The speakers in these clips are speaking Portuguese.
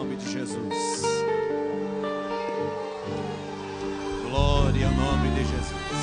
nome de Jesus. Glória ao nome de Jesus.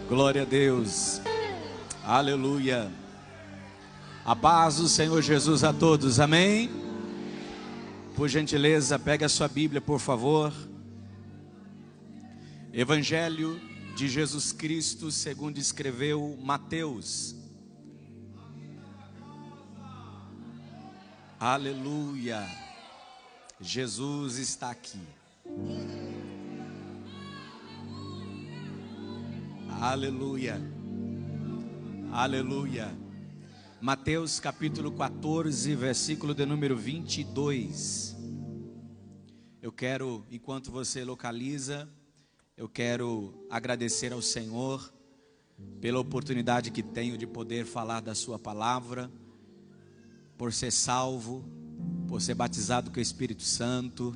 Glória a Deus, aleluia. A paz do Senhor Jesus a todos, amém? Por gentileza, pegue a sua Bíblia, por favor. Evangelho de Jesus Cristo, segundo escreveu Mateus. Aleluia, Jesus está aqui. Aleluia, aleluia. Mateus capítulo 14, versículo de número 22. Eu quero, enquanto você localiza, eu quero agradecer ao Senhor pela oportunidade que tenho de poder falar da sua palavra, por ser salvo, por ser batizado com o Espírito Santo.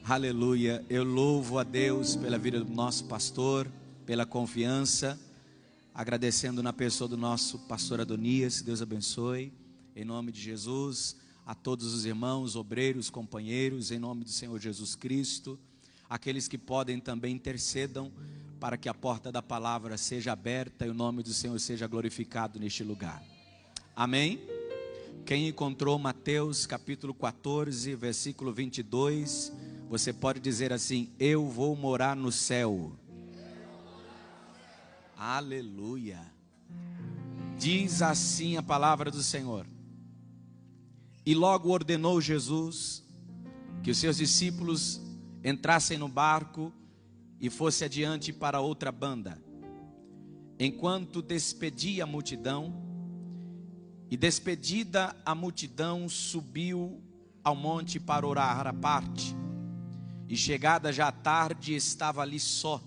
Aleluia, eu louvo a Deus pela vida do nosso pastor, pela confiança, agradecendo na pessoa do nosso pastor Adonias. Deus abençoe, em nome de Jesus, a todos os irmãos, obreiros, companheiros, em nome do Senhor Jesus Cristo. Aqueles que podem também intercedam para que a porta da palavra seja aberta e o nome do Senhor seja glorificado neste lugar. Amém? Quem encontrou Mateus capítulo 14, versículo 22, você pode dizer assim: eu vou morar no céu. Aleluia. Diz assim a palavra do Senhor: e logo ordenou Jesus que os seus discípulos entrassem no barco e fosse adiante para outra banda, enquanto despedia a multidão. E despedida a multidão, subiu ao monte para orar à parte. E chegada já a tarde, estava ali só.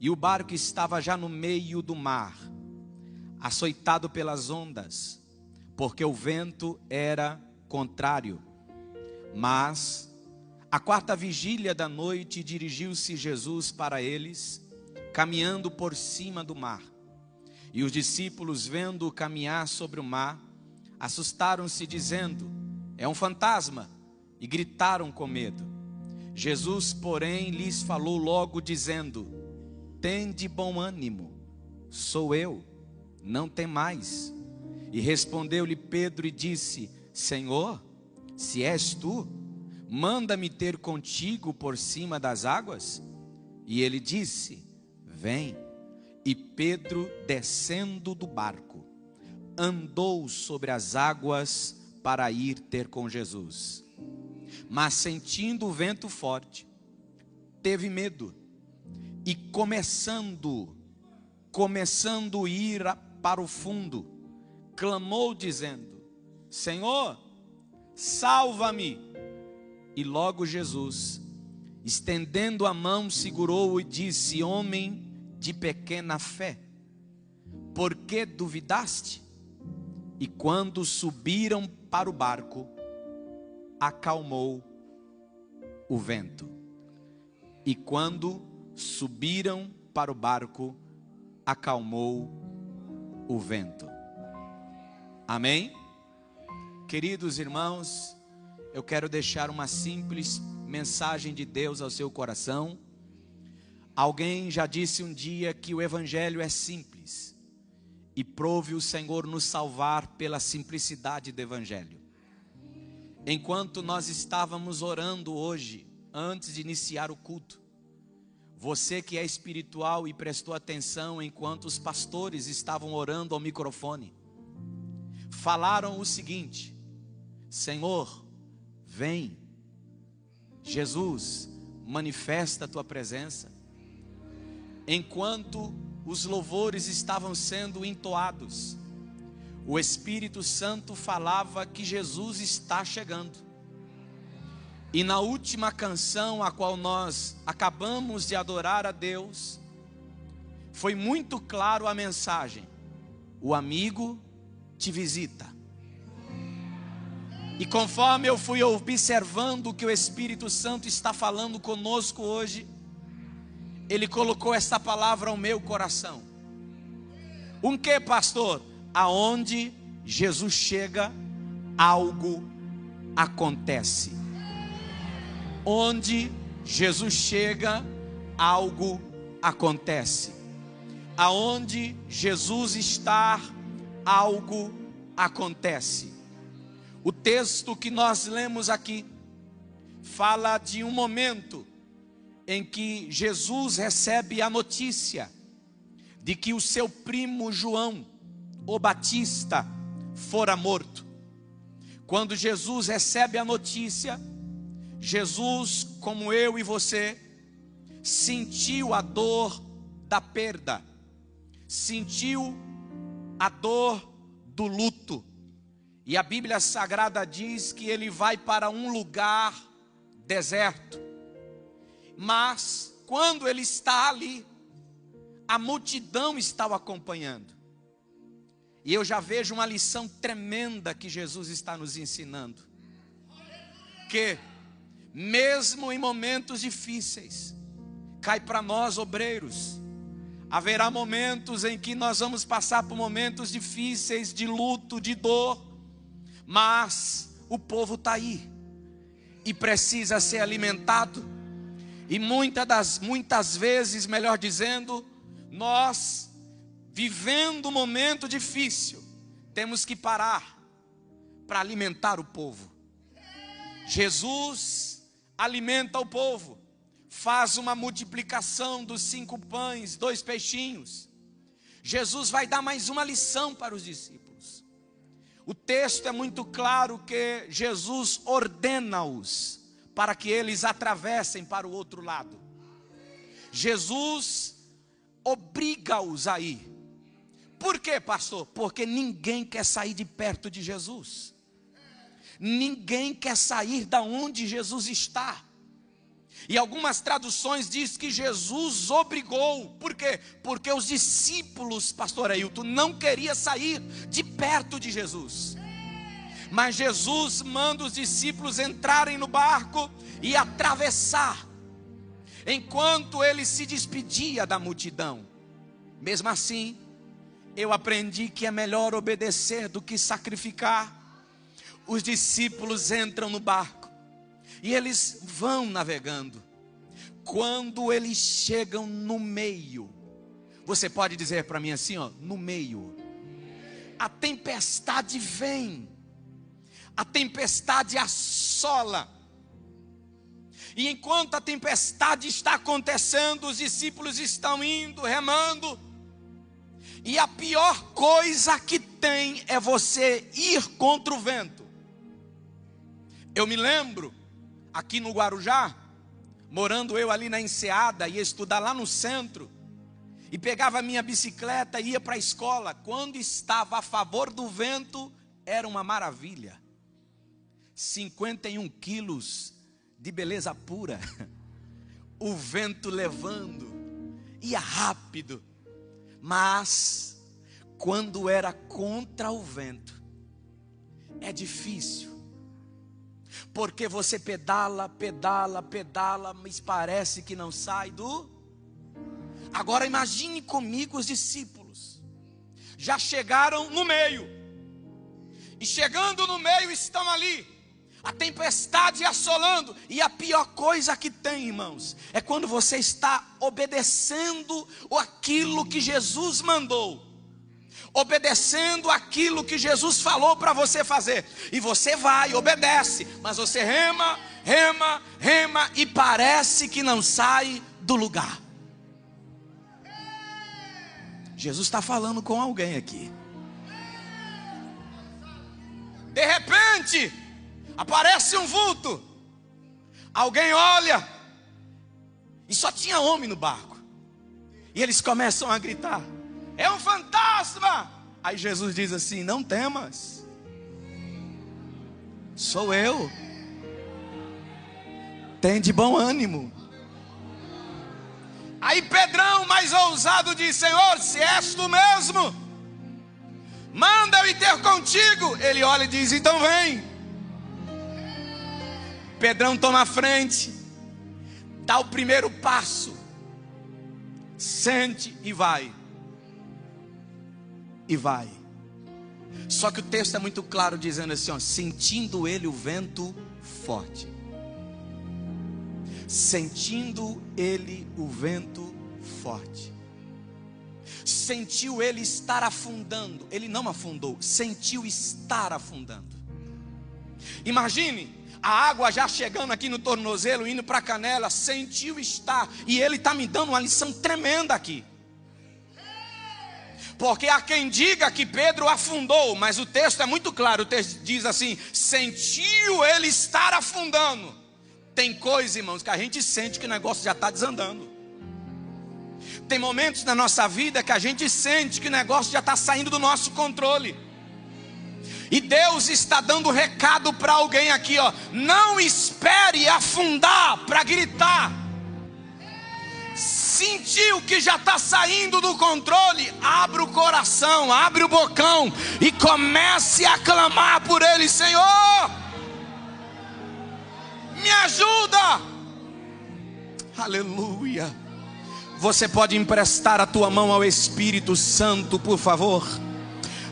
E o barco estava já no meio do mar, açoitado pelas ondas, porque o vento era contrário. Mas, à quarta vigília da noite, dirigiu-se Jesus para eles, caminhando por cima do mar. E os discípulos, vendo-o caminhar sobre o mar, assustaram-se, dizendo: é um fantasma, e gritaram com medo. Jesus, porém, lhes falou logo, dizendo: tende bom ânimo, sou eu, não temais. E respondeu-lhe Pedro e disse: Senhor, se és tu, manda-me ter contigo por cima das águas. E ele disse: vem. E Pedro, descendo do barco, andou sobre as águas para ir ter com Jesus. Mas sentindo o vento forte, teve medo. E começando a ir para o fundo, clamou dizendo: Senhor, salva-me. E logo Jesus, estendendo a mão, segurou-o e disse: homem de pequena fé, por que duvidaste? E quando subiram para o barco, acalmou o vento. E quando subiram para o barco, acalmou o vento. Amém? Queridos irmãos, eu quero deixar uma simples mensagem de Deus ao seu coração. Alguém já disse um dia que o evangelho é simples, e prove o Senhor nos salvar pela simplicidade do evangelho. Enquanto nós estávamos orando hoje, antes de iniciar o culto, Você que é espiritual e prestou atenção enquanto os pastores estavam orando ao microfone, falaram o seguinte: Senhor, vem. Jesus, manifesta a tua presença. Enquanto os louvores estavam sendo entoados, o Espírito Santo falava que Jesus está chegando. E na última canção a qual nós acabamos de adorar a Deus, foi muito claro a mensagem: o amigo te visita. E conforme eu fui observando o que o Espírito Santo está falando conosco hoje, Ele colocou essa palavra ao meu coração. Um que, pastor? Aonde Jesus chega, algo acontece. Onde Jesus chega, algo acontece. Aonde Jesus está, algo acontece. O texto que nós lemos aqui fala de um momento em que Jesus recebe a notícia de que o seu primo João, o Batista, fora morto. Quando Jesus recebe a notícia, Jesus, como eu e você, sentiu a dor da perda, sentiu a dor do luto. E a Bíblia Sagrada diz que ele vai para um lugar deserto. Mas quando ele está ali, a multidão está o acompanhando. E eu já vejo uma lição tremenda que Jesus está nos ensinando. Que mesmo em momentos difíceis, cai para nós obreiros, haverá momentos em que nós vamos passar por momentos difíceis, de luto, de dor. Mas o povo está aí e precisa ser alimentado. E muitas vezes, melhor dizendo, nós, vivendo um momento difícil, temos que parar para alimentar o povo. Jesus alimenta o povo, faz uma multiplicação dos 5 pães, 2 peixinhos. Jesus vai dar mais uma lição para os discípulos. O texto é muito claro que Jesus ordena-os para que eles atravessem para o outro lado. Jesus obriga-os a ir. Por quê, pastor? Porque ninguém quer sair de perto de Jesus. Ninguém quer sair da onde Jesus está. E algumas traduções dizem que Jesus obrigou. Por quê? Porque os discípulos, pastor Ailton, não queriam sair de perto de Jesus. Mas Jesus manda os discípulos entrarem no barco e atravessar, enquanto ele se despedia da multidão. Mesmo assim, eu aprendi que é melhor obedecer do que sacrificar. Os discípulos entram no barco e eles vão navegando. Quando eles chegam no meio, você pode dizer para mim assim, ó, no meio, a tempestade vem, a tempestade assola. E enquanto a tempestade está acontecendo, os discípulos estão indo, remando. E a pior coisa que tem é você ir contra o vento. Eu me lembro, aqui no Guarujá, morando eu ali na Enseada, ia estudar lá no centro, e pegava a minha bicicleta e ia para a escola. Quando estava a favor do vento, era uma maravilha. 51 quilos de beleza pura, o vento levando, ia rápido. Mas quando era contra o vento, é difícil, porque você pedala, mas parece que não sai do... Agora imagine comigo os discípulos, já chegaram no meio, e chegando no meio estão ali, a tempestade assolando. E a pior coisa que tem, irmãos, é quando você está obedecendo aquilo que Jesus mandou, obedecendo aquilo que Jesus falou para você fazer, e você vai, obedece, mas você rema, e parece que não sai do lugar. Jesus está falando com alguém aqui. De repente, aparece um vulto. Alguém olha. E só tinha homem no barco. E eles começam a gritar: é um fantasma! Aí Jesus diz assim: não temas, sou eu. Tem de bom ânimo. Aí Pedrão, mais ousado, diz: Senhor, se és tu mesmo, manda eu ir ter contigo. Ele olha e diz: então vem. Pedrão toma a frente, dá o primeiro passo, sente e vai. E vai. Só que o texto é muito claro, dizendo assim, ó, sentindo ele o vento forte. Sentindo ele o vento forte. Sentiu ele estar afundando. Ele não afundou, sentiu estar afundando. Imagine a água já chegando aqui no tornozelo, indo para a canela. Sentiu estar. E ele está me dando uma lição tremenda aqui. Porque há quem diga que Pedro afundou, mas o texto é muito claro. O texto diz assim: sentiu ele estar afundando. Tem coisa, irmãos, que a gente sente que o negócio já está desandando. Tem momentos na nossa vida que a gente sente que o negócio já está saindo do nosso controle. E Deus está dando recado para alguém aqui, ó: não espere afundar para gritar. Sentiu que já está saindo do controle, abre o coração, abre o bocão e comece a clamar por ele: Senhor, me ajuda. Aleluia. Você pode emprestar a tua mão ao Espírito Santo, por favor?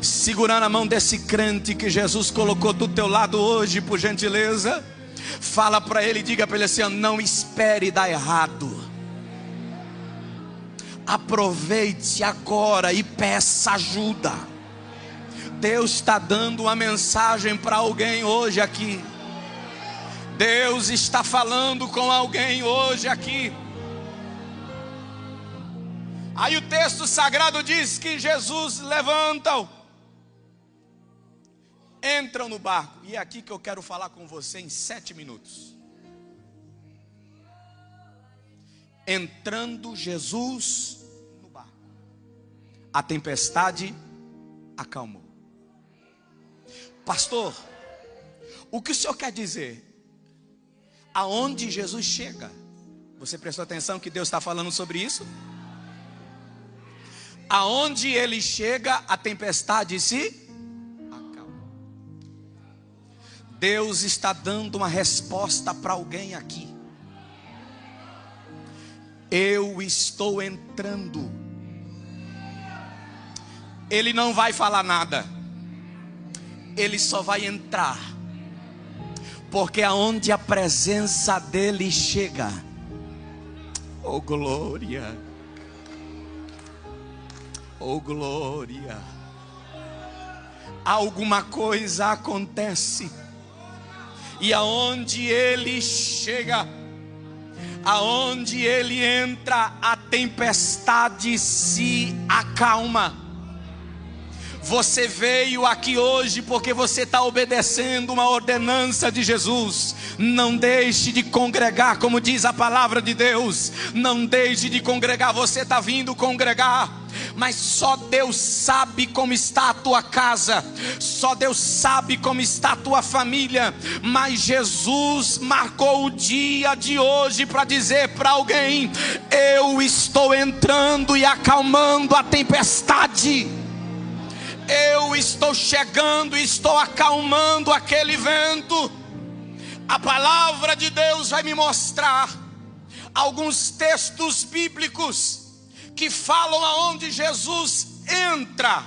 Segurando a mão desse crente que Jesus colocou do teu lado hoje, por gentileza. Fala para ele, diga para ele assim: não espere dar errado. Aproveite agora e peça ajuda. Deus está dando uma mensagem para alguém hoje aqui. Deus está falando com alguém hoje aqui. Aí o texto sagrado diz que Jesus levanta-o, entram no barco. E é aqui que eu quero falar com você em 7 minutos. Entrando Jesus no barco, a tempestade acalmou. Pastor, o que o senhor quer dizer? Aonde Jesus chega? Você prestou atenção que Deus está falando sobre isso? Aonde ele chega, a tempestade se acalma. Deus está dando uma resposta para alguém aqui. Eu estou entrando. Ele não vai falar nada. Ele só vai entrar. Porque aonde a presença dele chega, oh glória, oh glória, alguma coisa acontece. E aonde ele chega, aonde ele entra, a tempestade se acalma. Você veio aqui hoje porque você está obedecendo uma ordenança de Jesus. Não deixe de congregar, como diz a palavra de Deus. Não deixe de congregar. Você está vindo congregar, mas só Deus sabe como está a tua casa. Só Deus sabe como está a tua família. Mas Jesus marcou o dia de hoje para dizer para alguém: eu estou entrando e acalmando a tempestade. Eu estou chegando e estou acalmando aquele vento. A palavra de Deus vai me mostrar alguns textos bíblicos que falam aonde Jesus entra.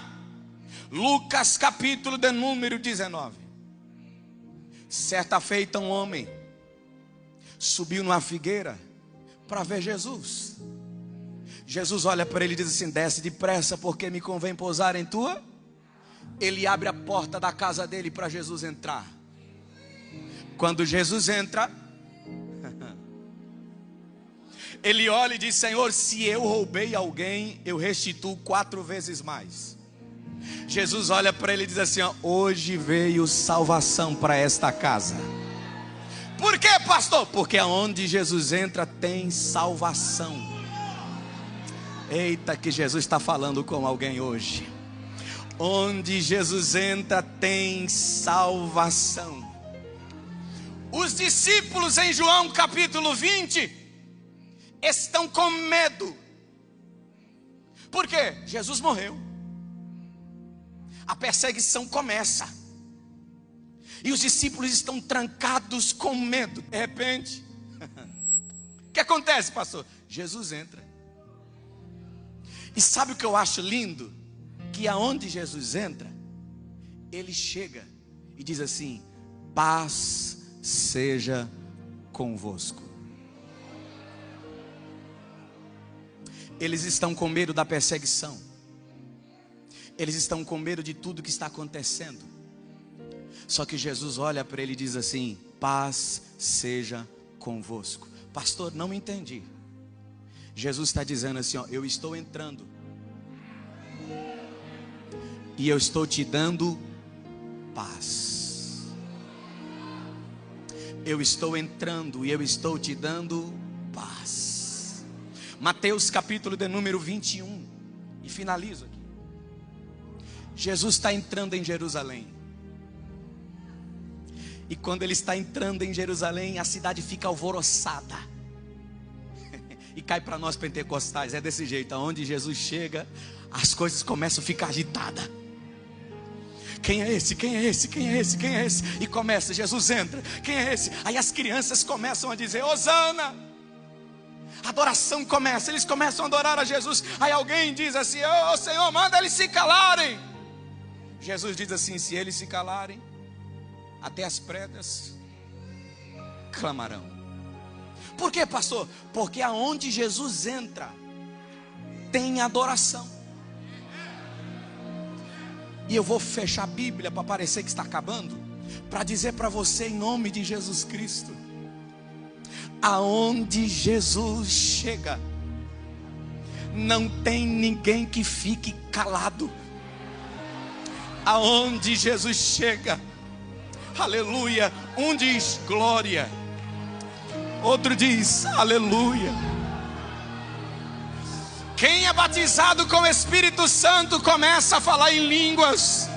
Lucas capítulo de número 19. Certa feita um homem subiu numa figueira para ver Jesus. Jesus olha para ele e diz assim: desce depressa, porque me convém pousar em tua. Ele abre a porta da casa dele para Jesus entrar. Quando Jesus entra, Ele olha e diz: Senhor, se eu roubei alguém, eu restituo 4 vezes mais. Jesus olha para ele e diz assim: ó, hoje veio salvação para esta casa. Por quê, pastor? Porque aonde Jesus entra tem salvação. Eita, que Jesus está falando com alguém hoje. Onde Jesus entra tem salvação. Os discípulos em João capítulo 20 estão com medo. Por quê? Jesus morreu. A perseguição começa. E os discípulos estão trancados com medo. De repente, o que acontece, pastor? Jesus entra. E sabe o que eu acho lindo? Que aonde Jesus entra, ele chega e diz assim: paz seja convosco. Eles estão com medo da perseguição. Eles estão com medo de tudo que está acontecendo. Só que Jesus olha para ele e diz assim: paz seja convosco. Pastor, não entendi. Jesus está dizendo assim, ó, eu estou entrando e eu estou te dando paz. Eu estou entrando e eu estou te dando paz. Mateus capítulo de número 21. E finalizo aqui. Jesus está entrando em Jerusalém. E quando ele está entrando em Jerusalém, a cidade fica alvoroçada. E cai para nós pentecostais, é desse jeito. Aonde Jesus chega, as coisas começam a ficar agitadas. Quem é esse? Quem é esse? Quem é esse? Quem é esse? E começa, Jesus entra. Quem é esse? Aí as crianças começam a dizer: Hosana. A adoração começa, eles começam a adorar a Jesus. Aí alguém diz assim: ô Senhor, manda eles se calarem. Jesus diz assim: se eles se calarem, até as pedras clamarão. Por quê, pastor? Porque aonde Jesus entra tem adoração. E eu vou fechar a Bíblia para parecer que está acabando, para dizer para você em nome de Jesus Cristo: aonde Jesus chega, não tem ninguém que fique calado. Aonde Jesus chega, aleluia, um diz glória, outro diz aleluia. Quem é batizado com o Espírito Santo começa a falar em línguas.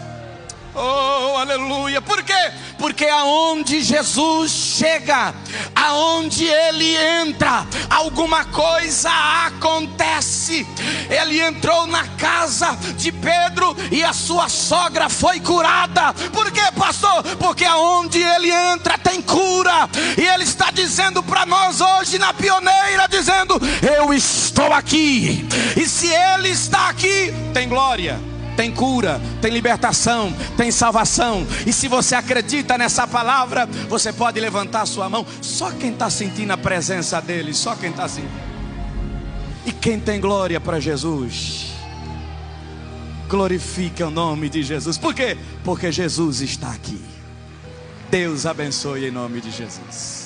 Oh, aleluia. Por quê? Porque aonde Jesus chega, aonde ele entra, alguma coisa acontece. Ele entrou na casa de Pedro e a sua sogra foi curada. Por quê, pastor? Porque aonde ele entra tem cura. E ele está dizendo para nós hoje na Pioneira, dizendo: eu estou aqui. E se ele está aqui, tem glória, tem cura, tem libertação, tem salvação. E se você acredita nessa palavra, você pode levantar a sua mão. Só quem está sentindo a presença dele, só quem está sentindo. E quem tem glória para Jesus, glorifique o nome de Jesus. Por quê? Porque Jesus está aqui. Deus abençoe em nome de Jesus.